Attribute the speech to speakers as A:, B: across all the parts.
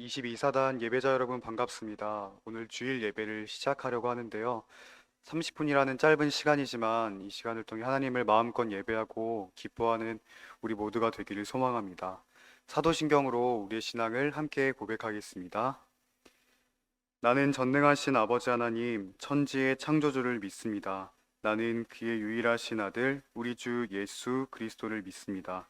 A: 22사단 예배자 여러분 반갑습니다. 오늘 주일 예배를 시작하려고 하는데요. 30분이라는 짧은 시간이지만 이 시간을 통해 하나님을 마음껏 예배하고 기뻐하는 우리 모두가 되기를 소망합니다. 사도신경으로 우리의 신앙을 함께 고백하겠습니다. 나는 전능하신 아버지 하나님, 천지의 창조주를 믿습니다. 나는 그의 유일하신 아들, 우리 주 예수 그리스도를 믿습니다.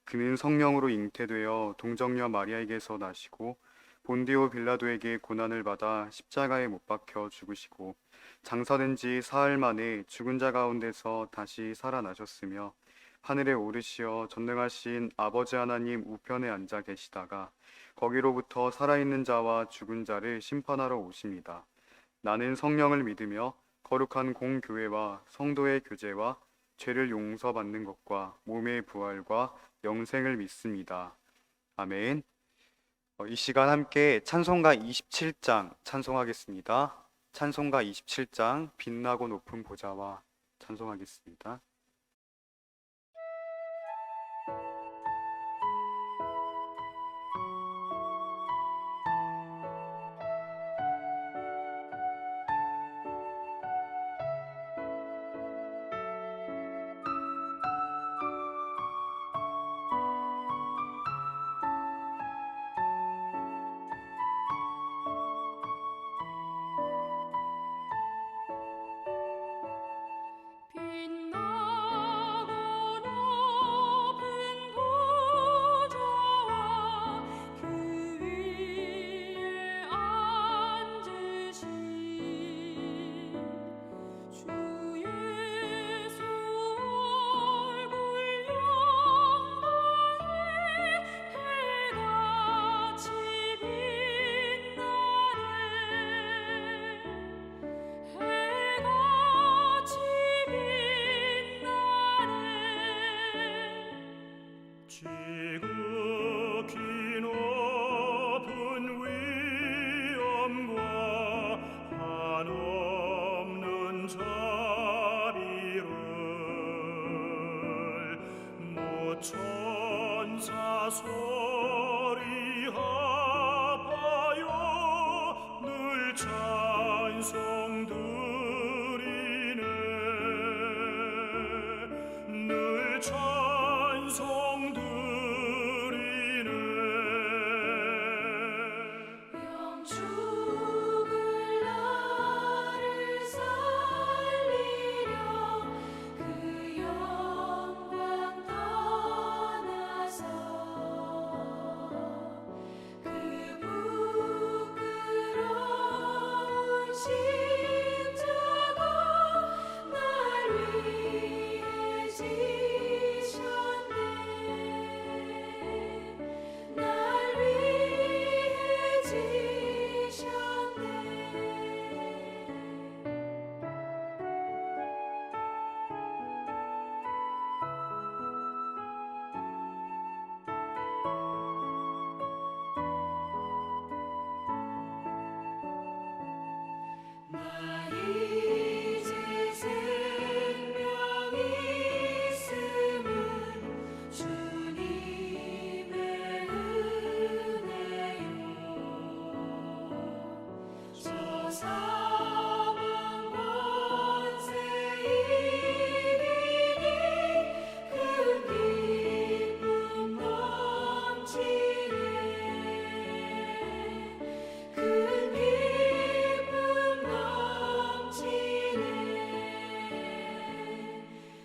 A: 그는 성령으로 잉태되어 동정녀 마리아에게서 나시고 본디오 빌라도에게 고난을 받아 십자가에 못 박혀 죽으시고 장사된 지 사흘 만에 죽은 자 가운데서 다시 살아나셨으며 하늘에 오르시어 전능하신 아버지 하나님 우편에 앉아 계시다가 거기로부터 살아있는 자와 죽은 자를 심판하러 오십니다. 나는 성령을 믿으며 거룩한 공교회와 성도의 교제와 죄를 용서받는 것과 몸의 부활과 영생을 믿습니다. 아멘. 이 시간 함께 찬송가 27장 찬송하겠습니다. 찬송가 27장 빛나고 높은 보좌와 찬송하겠습니다.
B: 천사 소리 합하여 늘 찬송 드리네 늘 찬송 드리네
C: 영죽을 나를 살리려 그 영광 떠나서 그 부끄러운 십자가 날 위해 지셨네 날 위해 지셨네 나 이제 생명이 있음은 주님의 은혜요 저 사망 권세 이기니 큰 기쁨 넘치네 큰 기쁨 넘치네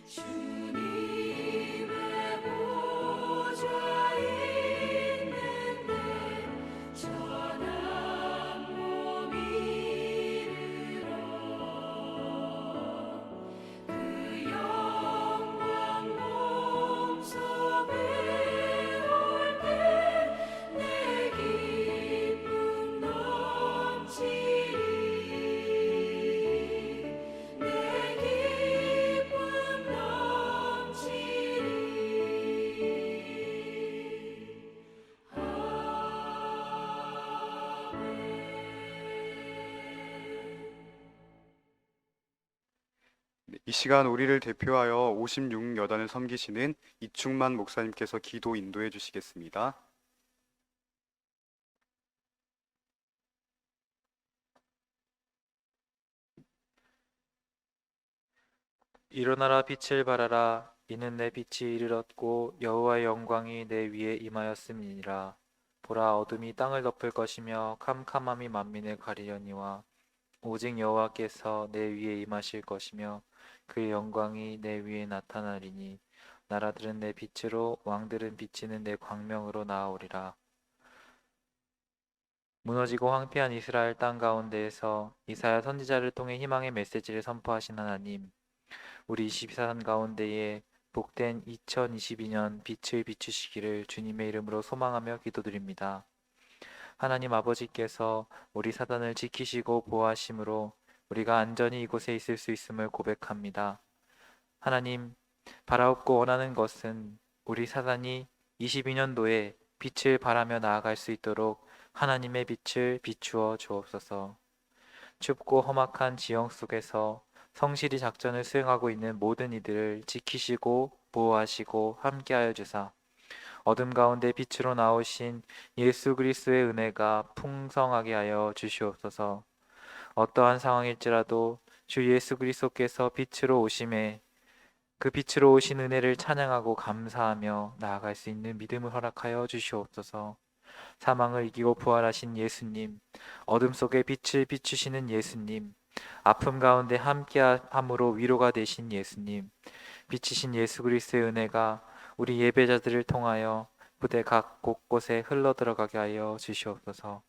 C: 주님의 보좌 있는데 전한 몸 이르러 그 영광 몸sob에 올 때 내 기쁨 넘치리 내 기쁨 넘치리
A: 이 시간 우리를 대표하여 56여단을 섬기시는 이충만 목사님께서 기도 인도해 주시겠습니다.
D: 일어나라 빛을 발하라 이는 내 빛이 이르렀고 여호와의 영광이 내 위에 임하였음이니라. 보라 어둠이 땅을 덮을 것이며 캄캄함이 만민을 가리려니와 오직 여호와께서 내 위에 임하실 것이며 그의 영광이 내 위에 나타나리니 나라들은 내 빛으로 왕들은 비치는 내 광명으로 나아오리라. 무너지고 황폐한 이스라엘 땅 가운데에서 이사야 선지자를 통해 희망의 메시지를 선포하신 하나님, 우리 24산 가운데에 복된 2022년 빛을 비추시기를 주님의 이름으로 소망하며 기도드립니다. 하나님 아버지께서 우리 사단을 지키시고 보호하심으로 우리가 안전히 이곳에 있을 수 있음을 고백합니다. 하나님, 바라옵고 원하는 것은 우리 사단이 22년도에 빛을 발하며 나아갈 수 있도록 하나님의 빛을 비추어 주옵소서. 춥고 험악한 지형 속에서 성실히 작전을 수행하고 있는 모든 이들을 지키시고 보호하시고 함께하여 주사 어둠 가운데 빛으로 나오신 예수 그리스도의 은혜가 풍성하게 하여 주시옵소서. 어떠한 상황일지라도 주 예수 그리스도께서 빛으로 오심에 그 빛으로 오신 은혜를 찬양하고 감사하며 나아갈 수 있는 믿음을 허락하여 주시옵소서. 사망을 이기고 부활하신 예수님, 어둠 속에 빛을 비추시는 예수님, 아픔 가운데 함께함으로 위로가 되신 예수님, 빛이신 예수 그리스도의 은혜가 우리 예배자들을 통하여 부대 각 곳곳에 흘러들어가게 하여 주시옵소서.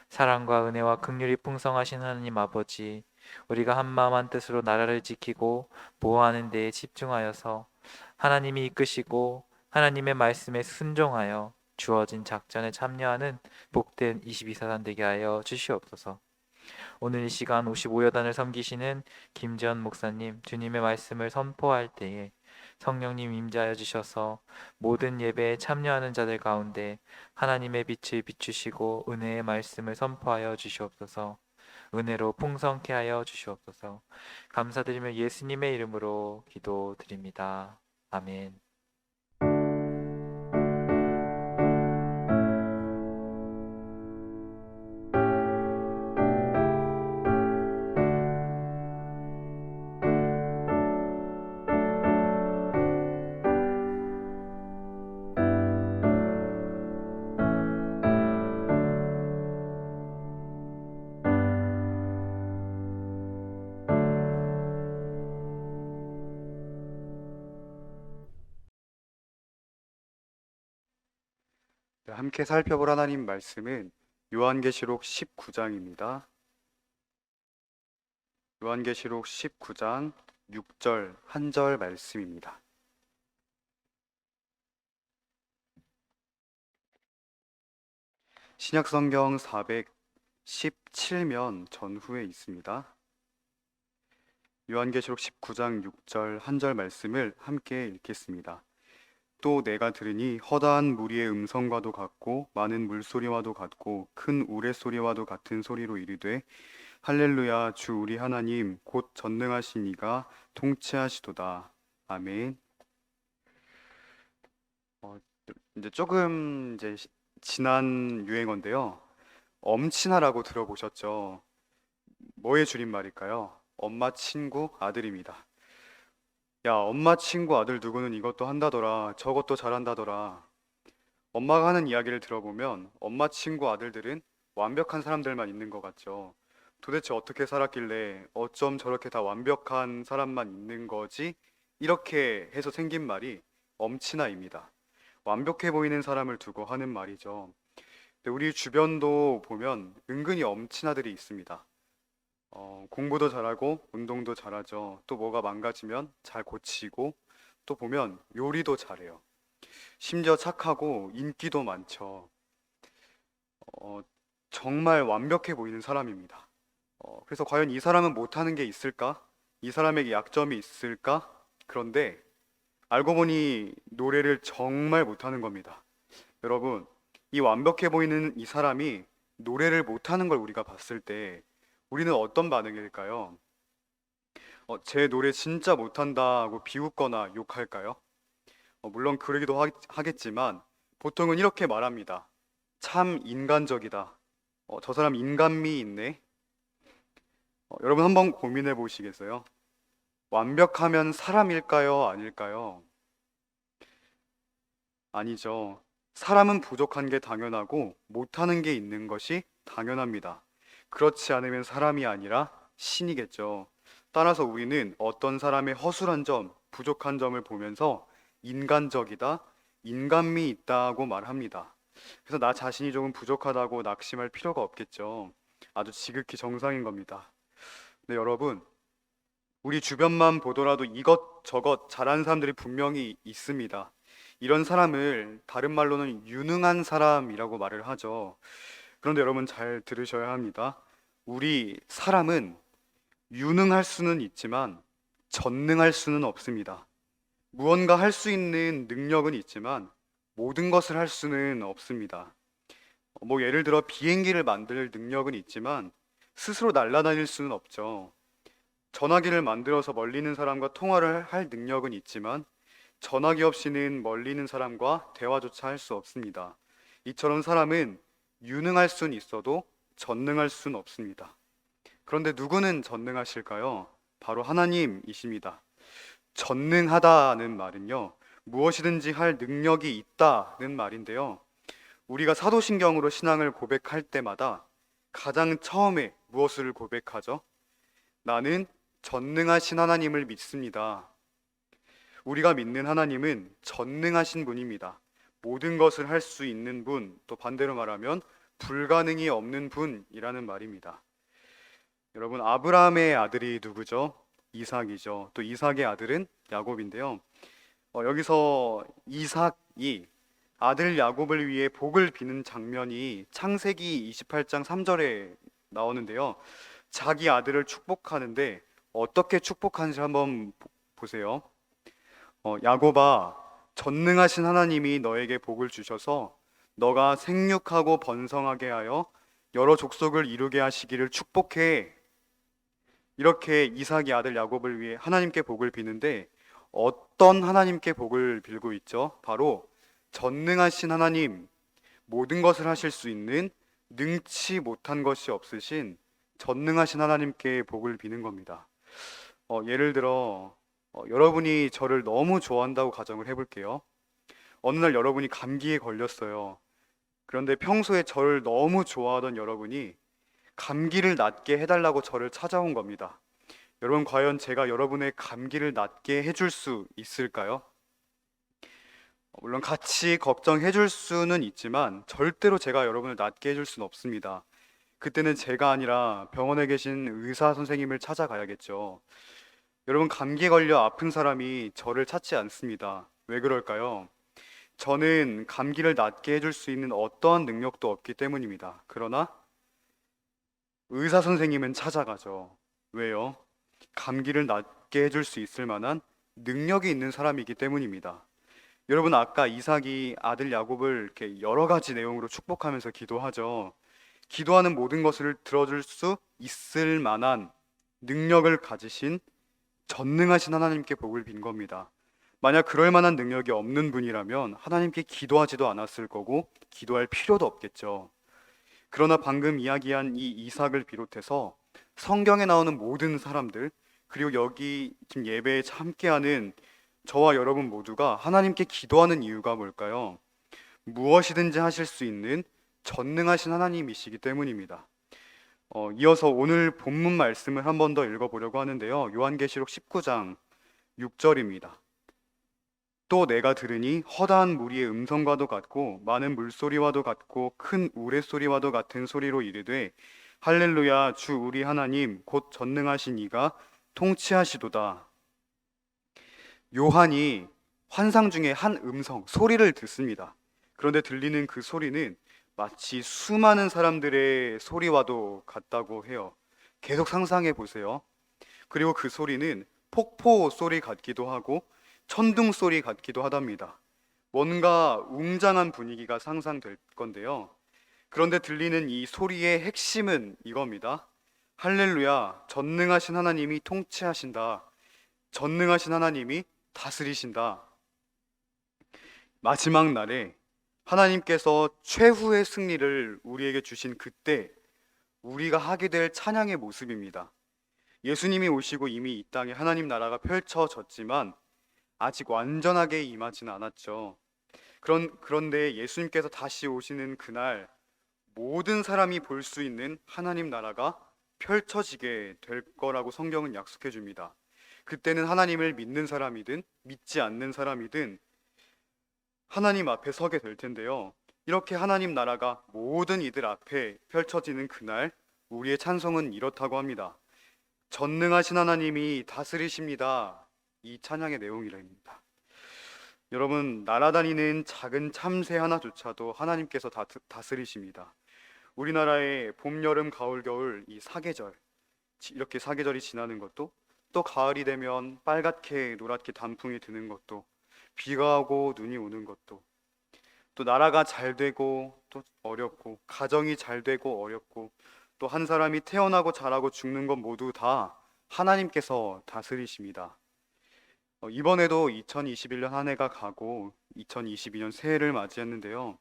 D: 사랑과 은혜와 긍휼이 풍성하신 하나님 아버지, 우리가 한마음 한뜻으로 나라를 지키고 보호하는 데에 집중하여서 하나님이 이끄시고 하나님의 말씀에 순종하여 주어진 작전에 참여하는 복된 22사단 되게 하여 주시옵소서. 오늘 이 시간 55여단을 섬기시는 김지연 목사님, 주님의 말씀을 선포할 때에 성령님 임재하여 주셔서 모든 예배에 참여하는 자들 가운데 하나님의 빛을 비추시고 은혜의 말씀을 선포하여 주시옵소서. 은혜로 풍성케 하여 주시옵소서. 감사드리며 예수님의 이름으로 기도드립니다. 아멘.
A: 네, 함께 살펴볼 하나님 말씀은 요한계시록 19장입니다. 요한계시록 19장 6절 한 절 말씀입니다. 신약성경 417면 전후에 있습니다. 요한계시록 19장 6절 한 절 말씀을 함께 읽겠습니다. 또 내가 들으니 허다한 무리의 음성과도 같고 많은 물소리와도 같고 큰 우레소리와도 같은 소리로 이르되 할렐루야 주 우리 하나님 곧 전능하신 이가 통치하시도다. 아멘. 이제 조금 지난 유행어인데요. 엄친아라고 들어보셨죠? 뭐의 줄임말일까요? 엄마 친구 아들입니다. 야, 엄마 친구 아들 누구는 이것도 한다더라, 저것도 잘한다더라. 엄마가 하는 이야기를 들어보면 엄마 친구 아들들은 완벽한 사람들만 있는 것 같죠. 도대체 어떻게 살았길래 어쩜 저렇게 다 완벽한 사람만 있는 거지? 이렇게 해서 생긴 말이 엄친아입니다. 완벽해 보이는 사람을 두고 하는 말이죠. 근데 우리 주변도 보면 은근히 엄친아들이 있습니다. 공부도 잘하고 운동도 잘하죠. 또 뭐가 망가지면 잘 고치고 또 보면 요리도 잘해요. 심지어 착하고 인기도 많죠. 정말 완벽해 보이는 사람입니다. 그래서 과연 이 사람은 못하는 게 있을까? 이 사람에게 약점이 있을까? 그런데 알고 보니 노래를 정말 못하는 겁니다. 여러분, 이 완벽해 보이는 이 사람이 노래를 못하는 걸 우리가 봤을 때 우리는 어떤 반응일까요? 제 노래 진짜 못한다고 비웃거나 욕할까요? 물론 그러기도 하겠지만 보통은 이렇게 말합니다. 참 인간적이다. 저 사람 인간미 있네. 여러분 한번 고민해 보시겠어요? 완벽하면 사람일까요? 아닐까요? 아니죠. 사람은 부족한 게 당연하고 못하는 게 있는 것이 당연합니다. 그렇지 않으면 사람이 아니라 신이겠죠. 따라서 우리는 어떤 사람의 허술한 점, 부족한 점을 보면서 인간적이다, 인간미 있다고 말합니다. 그래서 나 자신이 조금 부족하다고 낙심할 필요가 없겠죠. 아주 지극히 정상인 겁니다. 네, 여러분, 우리 주변만 보더라도 이것저것 잘하는 사람들이 분명히 있습니다. 이런 사람을 다른 말로는 유능한 사람이라고 말을 하죠. 그런데 여러분 잘 들으셔야 합니다. 우리 사람은 유능할 수는 있지만 전능할 수는 없습니다. 무언가 할 수 있는 능력은 있지만 모든 것을 할 수는 없습니다. 뭐 예를 들어 비행기를 만들 능력은 있지만 스스로 날아다닐 수는 없죠. 전화기를 만들어서 멀리 있는 사람과 통화를 할 능력은 있지만 전화기 없이는 멀리 있는 사람과 대화조차 할 수 없습니다. 이처럼 사람은 유능할 수는 있어도 전능할 수는 없습니다. 그런데 누구는 전능하실까요? 바로 하나님이십니다. 전능하다는 말은요, 무엇이든지 할 능력이 있다는 말인데요. 우리가 사도신경으로 신앙을 고백할 때마다 가장 처음에 무엇을 고백하죠? 나는 전능하신 하나님을 믿습니다. 우리가 믿는 하나님은 전능하신 분입니다. 모든 것을 할 수 있는 분, 또 반대로 말하면 불가능이 없는 분이라는 말입니다. 여러분, 아브라함의 아들이 누구죠? 이삭이죠. 또 이삭의 아들은 야곱인데요. 여기서 이삭이 아들 야곱을 위해 복을 비는 장면이 창세기 28장 3절에 나오는데요. 자기 아들을 축복하는데 어떻게 축복하는지 한번 보세요. 야곱아, 전능하신 하나님이 너에게 복을 주셔서 너가 생육하고 번성하게 하여 여러 족속을 이루게 하시기를 축복해. 이렇게 이삭이 아들 야곱을 위해 하나님께 복을 비는데 어떤 하나님께 복을 빌고 있죠? 바로 전능하신 하나님, 모든 것을 하실 수 있는 능치 못한 것이 없으신 전능하신 하나님께 복을 비는 겁니다. 예를 들어 여러분이 저를 너무 좋아한다고 가정을 해볼게요. 어느 날 여러분이 감기에 걸렸어요. 그런데 평소에 저를 너무 좋아하던 여러분이 감기를 낫게 해달라고 저를 찾아온 겁니다. 여러분, 과연 제가 여러분의 감기를 낫게 해줄 수 있을까요? 물론 같이 걱정해 줄 수는 있지만 절대로 제가 여러분을 낫게 해줄 수는 없습니다. 그때는 제가 아니라 병원에 계신 의사 선생님을 찾아가야겠죠. 여러분, 감기에 걸려 아픈 사람이 저를 찾지 않습니다. 왜 그럴까요? 저는 감기를 낫게 해줄 수 있는 어떠한 능력도 없기 때문입니다. 그러나 의사 선생님은 찾아가죠. 왜요? 감기를 낫게 해줄 수 있을 만한 능력이 있는 사람이기 때문입니다. 여러분, 아까 이삭이 아들 야곱을 이렇게 여러 가지 내용으로 축복하면서 기도하죠. 기도하는 모든 것을 들어줄 수 있을 만한 능력을 가지신 전능하신 하나님께 복을 빈 겁니다. 만약 그럴 만한 능력이 없는 분이라면 하나님께 기도하지도 않았을 거고 기도할 필요도 없겠죠. 그러나 방금 이야기한 이 이삭을 비롯해서 성경에 나오는 모든 사람들, 그리고 여기 지금 예배에 함께하는 저와 여러분 모두가 하나님께 기도하는 이유가 뭘까요? 무엇이든지 하실 수 있는 전능하신 하나님이시기 때문입니다. 이어서 오늘 본문 말씀을 한 번 더 읽어보려고 하는데요. 요한계시록 19장 6절입니다. 또 내가 들으니 허다한 무리의 음성과도 같고 많은 물소리와도 같고 큰 우레소리와도 같은 소리로 이르되 할렐루야, 주 우리 하나님 곧 전능하신 이가 통치하시도다. 요한이 환상 중에 한 음성, 소리를 듣습니다. 그런데 들리는 그 소리는 마치 수많은 사람들의 소리와도 같다고 해요. 계속 상상해 보세요. 그리고 그 소리는 폭포 소리 같기도 하고 천둥 소리 같기도 하답니다. 뭔가 웅장한 분위기가 상상될 건데요. 그런데 들리는 이 소리의 핵심은 이겁니다. 할렐루야, 전능하신 하나님이 통치하신다. 전능하신 하나님이 다스리신다. 마지막 날에 하나님께서 최후의 승리를 우리에게 주신 그때 우리가 하게 될 찬양의 모습입니다. 예수님이 오시고 이미 이 땅에 하나님 나라가 펼쳐졌지만 아직 완전하게 임하지는 않았죠. 그런데 예수님께서 다시 오시는 그날 모든 사람이 볼 수 있는 하나님 나라가 펼쳐지게 될 거라고 성경은 약속해 줍니다. 그때는 하나님을 믿는 사람이든 믿지 않는 사람이든 하나님 앞에 서게 될 텐데요. 이렇게 하나님 나라가 모든 이들 앞에 펼쳐지는 그날 우리의 찬송은 이렇다고 합니다. 전능하신 하나님이 다스리십니다. 이 찬양의 내용이랍니다. 여러분, 날아다니는 작은 참새 하나조차도 하나님께서 다스리십니다. 우리나라의 봄, 여름, 가을, 겨울 이 사계절, 이렇게 사계절이 지나는 것도, 또 가을이 되면 빨갛게 노랗게 단풍이 드는 것도, 비가 오고 눈이 오는 것도, 또 나라가 잘 되고 또 어렵고, 가정이 잘 되고 어렵고, 또 한 사람이 태어나고 자라고 죽는 것 모두 다 하나님께서 다스리십니다. 이번에도 2021년 한 해가 가고 2022년 새해를 맞이했는데요.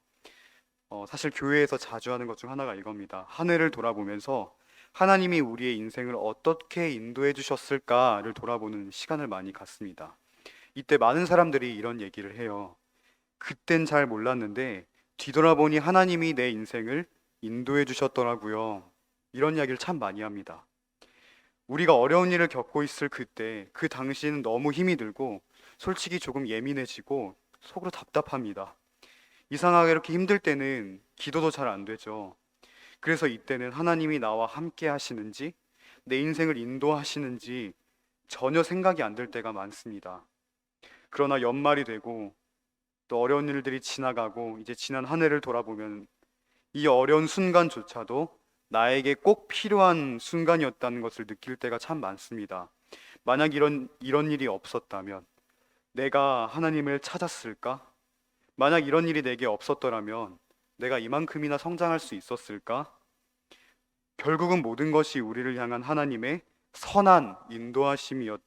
A: 사실 교회에서 자주 하는 것 중 하나가 이겁니다. 한 해를 돌아보면서 하나님이 우리의 인생을 어떻게 인도해 주셨을까를 돌아보는 시간을 많이 갖습니다. 이때 많은 사람들이 이런 얘기를 해요. 그땐 잘 몰랐는데 뒤돌아보니 하나님이 내 인생을 인도해 주셨더라고요. 이런 이야기를 참 많이 합니다. 우리가 어려운 일을 겪고 있을 그때, 그 당시에는 너무 힘이 들고 솔직히 조금 예민해지고 속으로 답답합니다. 이상하게 이렇게 힘들 때는 기도도 잘 안 되죠. 그래서 이때는 하나님이 나와 함께 하시는지, 내 인생을 인도하시는지 전혀 생각이 안 들 때가 많습니다. 그러나 연말이 되고 또 어려운 일들이 지나가고 이제 지난 한 해를 돌아보면 이 어려운 순간조차도 나에게 꼭 필요한 순간이었다는 것을 느낄 때가 참 많습니다. 만약 이런 일이 없었다면 내가 하나님을 찾았을까? 만약 이런 일이 내게 없었더라면 내가 이만큼이나 성장할 수 있었을까? 결국은 모든 것이 우리를 향한 하나님의 선한 인도하심이었다는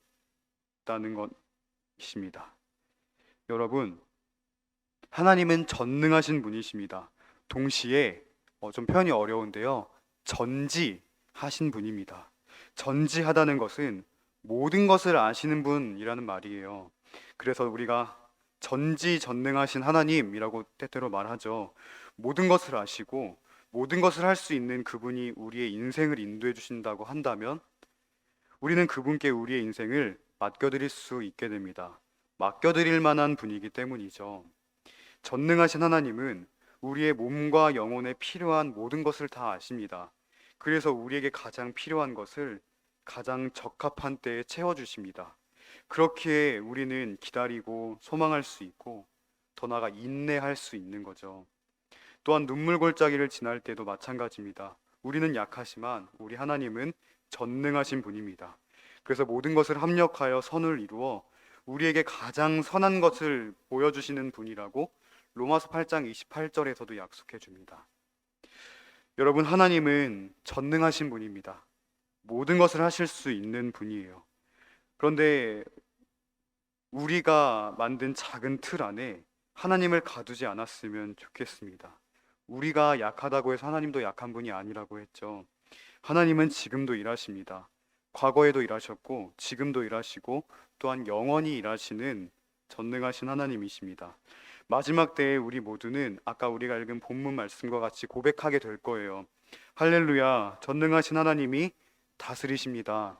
A: 것입니다. 여러분, 하나님은 전능하신 분이십니다. 동시에 좀 표현이 어려운데요. 전지하신 분입니다. 전지하다는 것은 모든 것을 아시는 분이라는 말이에요. 그래서 우리가 전지전능하신 하나님이라고 때때로 말하죠. 모든 것을 아시고 모든 것을 할 수 있는 그분이 우리의 인생을 인도해 주신다고 한다면 우리는 그분께 우리의 인생을 맡겨드릴 수 있게 됩니다. 맡겨드릴 만한 분이기 때문이죠. 전능하신 하나님은 우리의 몸과 영혼에 필요한 모든 것을 다 아십니다. 그래서 우리에게 가장 필요한 것을 가장 적합한 때에 채워주십니다. 그렇기에 우리는 기다리고 소망할 수 있고 더 나아가 인내할 수 있는 거죠. 또한 눈물 골짜기를 지날 때도 마찬가지입니다. 우리는 약하지만 우리 하나님은 전능하신 분입니다. 그래서 모든 것을 합력하여 선을 이루어 우리에게 가장 선한 것을 보여주시는 분이라고 로마서 8장 28절에서도 약속해 줍니다. 여러분, 하나님은 전능하신 분입니다. 모든 것을 하실 수 있는 분이에요. 그런데 우리가 만든 작은 틀 안에 하나님을 가두지 않았으면 좋겠습니다. 우리가 약하다고 해서 하나님도 약한 분이 아니라고 했죠. 하나님은 지금도 일하십니다. 과거에도 일하셨고 지금도 일하시고 또한 영원히 일하시는 전능하신 하나님이십니다. 마지막 때에 우리 모두는 아까 우리가 읽은 본문 말씀과 같이 고백하게 될 거예요. 할렐루야, 전능하신 하나님이 다스리십니다.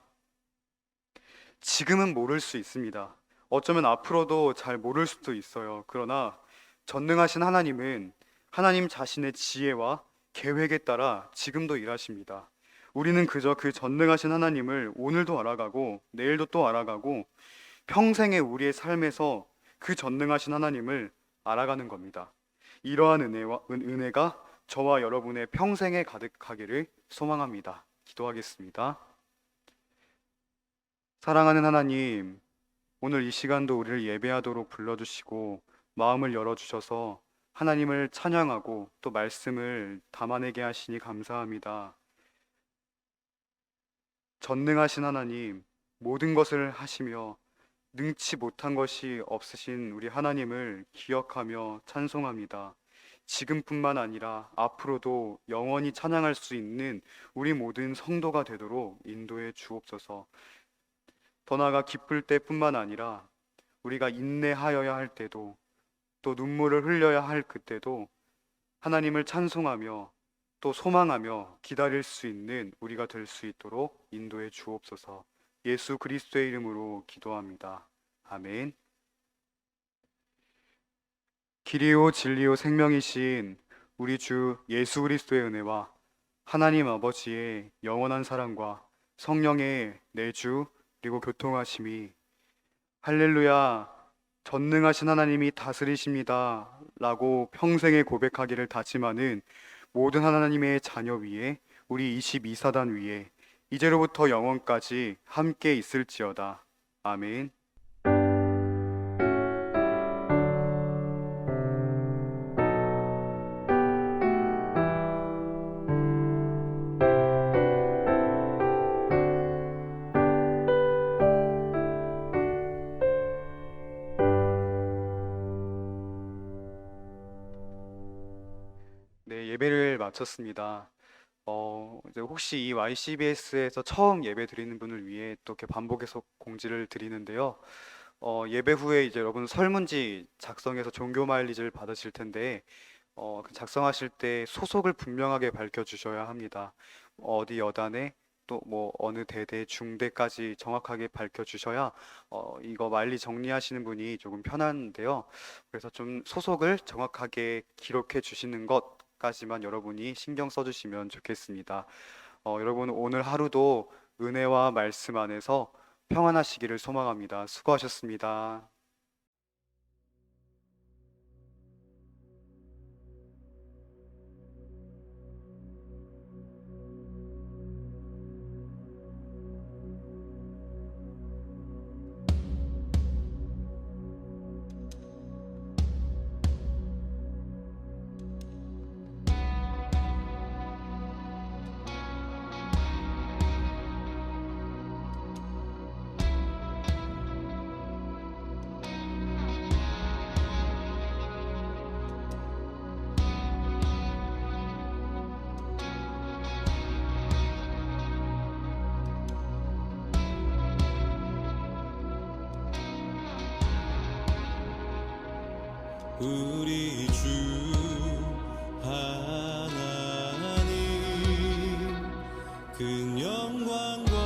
A: 지금은 모를 수 있습니다. 어쩌면 앞으로도 잘 모를 수도 있어요. 그러나 전능하신 하나님은 하나님 자신의 지혜와 계획에 따라 지금도 일하십니다. 우리는 그저 그 전능하신 하나님을 오늘도 알아가고 내일도 또 알아가고 평생의 우리의 삶에서 그 전능하신 하나님을 알아가는 겁니다. 이러한 은혜가 저와 여러분의 평생에 가득하기를 소망합니다. 기도하겠습니다. 사랑하는 하나님, 오늘 이 시간도 우리를 예배하도록 불러주시고 마음을 열어주셔서 하나님을 찬양하고 또 말씀을 담아내게 하시니 감사합니다. 전능하신 하나님, 모든 것을 하시며 능치 못한 것이 없으신 우리 하나님을 기억하며 찬송합니다. 지금뿐만 아니라 앞으로도 영원히 찬양할 수 있는 우리 모든 성도가 되도록 인도해 주옵소서. 더 나아가 기쁠 때뿐만 아니라 우리가 인내하여야 할 때도, 또 눈물을 흘려야 할 그때도 하나님을 찬송하며 또 소망하며 기다릴 수 있는 우리가 될 수 있도록 인도해 주옵소서. 예수 그리스도의 이름으로 기도합니다. 아멘. 길이요 진리요 생명이신 우리 주 예수 그리스도의 은혜와 하나님 아버지의 영원한 사랑과 성령의 내주 그리고 교통하심이, 할렐루야 전능하신 하나님이 다스리십니다 라고 평생에 고백하기를 다짐하는 모든 하나님의 자녀 위에, 우리 22사단 위에 이제로부터 영원까지 함께 있을지어다. 아멘. 네, 예배를 마쳤습니다. 이제 혹시 이 YCBS에서 처음 예배 드리는 분을 위해 또 이렇게 반복해서 공지를 드리는데요. 예배 후에 이제 여러분 설문지 작성해서 종교 마일리지를 받으실 텐데, 그 작성하실 때 소속을 분명하게 밝혀주셔야 합니다. 어디 여단에 또 뭐 어느 대대 중대까지 정확하게 밝혀주셔야 이거 마일리 정리하시는 분이 조금 편한데요. 그래서 좀 소속을 정확하게 기록해 주시는 것까지만 여러분이 신경 써주시면 좋겠습니다. 여러분 오늘 하루도 은혜와 말씀 안에서 평안하시기를 소망합니다. 수고하셨습니다.
B: 우리 주 하나님 큰 영광과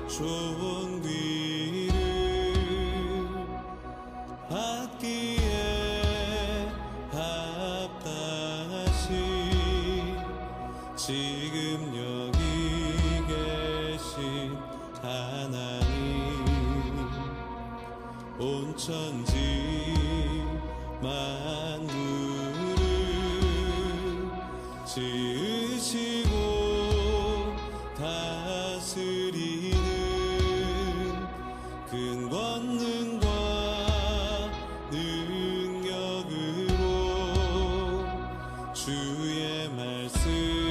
B: 존귀를 받기에 합당하신 지금 여기 계신 하나님, 온 천지 만물을 지으시고 다스리는 큰 권능과 능력으로 주의 말씀